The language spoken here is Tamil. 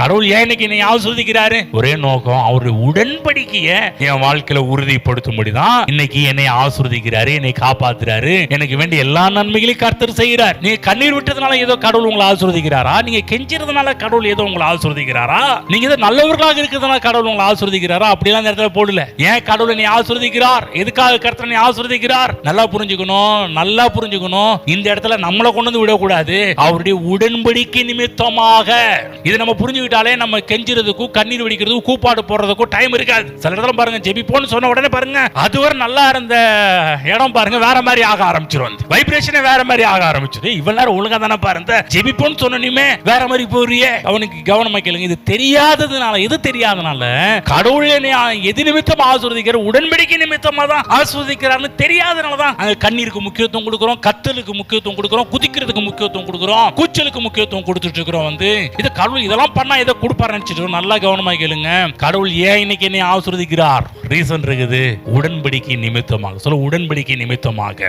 கடவுள் ஏன் இன்னைக்கு என்னை ஆசீர்வதிக்கிறாரு? ஒரே நோக்கம், அவருடைய உடன்படிக்கையை என் வாழ்க்கையில உறுதிப்படுத்தும்படிதான் இன்னைக்கு என்னை ஆசீர்வதிக்கிறாரு, என்னை காப்பாத்துறாரு, எனக்கு வேண்டிய எல்லா நன்மைகளையும் கர்த்தர் செய்கிறார். நீங்க கண்ணீர் விட்டதுனால ஏதோ கடவுள் உங்களை ஆசீர்வதிக்கிறாரா? நீங்க கெஞ்சிறதுனால கடவுள் ஏதோ உங்களை ஆசீர்வதிக்கிறாரா? நீங்க ஏதோ நல்லவர்களாக இருக்கிறதுனால கடவுள் உங்களை ஆசீர்வதிக்கிறாரா? அப்படிலாம் நேரத்துல போடல. ஏன் கடவுள் என்னை ஆசீர்வதிக்கிறார்? எதுக்காக கர்த்தர் என்னை ஆசீர்வதிக்கிறார்? நல்லா புரிஞ்சுக்கணும். இந்த இடத்துல நம்மளை கொண்டு வந்து விடக்கூடாது. அவருடைய உடன்படிக்கை நிமித்தமாக. இதை நம்ம புரிஞ்சுக்கிட்டாலே நம்ம கெஞ்சிறதுக்கும் கண்ணீர் வடிக்கிறதுக்கும் கூப்பாடு போடுறதுக்கும் டைம் இருக்காது. சில இடத்துல பாருங்க, ஜெபிப்போன்னு சொன்ன உடனே பாருங்க, அதுவரை நல்லா இருந்த இடம் பாருங்க வேற மாதிரி ஆக ஆரம்பிச்சிரும். வைப்ரேஷனே வேற மாதிரி ஆக ஆரம்பிச்சது. இவ்வளவு நேரம் ஒழுங்கா தானே பாருங்க, ஜெபிப்போன்னு சொன்னோமே வேற மாதிரி போறியே. அவனுக்கு கவனமா கேளுங்க. இது தெரியாதனால கடவுள் எது நிமித்தம் ஆசீர்வதிக்கிற, உடன்படிக்கை நிமித்தமா தான் ஆசீர்வதிக்கிறார்னு தெரியாதனால தான் அங்க கண்ணீருக்கு முக்கியத்துவம் கொடுக்கிறோம், கத்தலுக்கு முக்கியத்துவம் கொடுக்கிறோம், குதிக்கிறதுக்கு முக்கியத்துவம் கொடுக்கிறோம், கூச்சலுக்கு முக்கியத்துவம் கொடுத்துட்டு இருக்கிறோம். இது கடவுள் இதெல்லாம் பண்ணா இதை கொடுப்பாரு நினைச்சிட்டு நல்லா கவனமா கேளுங்க. கடவுள் ஏன் இன்னைக்கு என்னை ஆசீர்வதிக்கிறார்? ரீசன் இருக்குது, உடன்படிக்கை நிமித்தமாக. சொல்ல, உடன்படிக்கை நிமித்தமாக.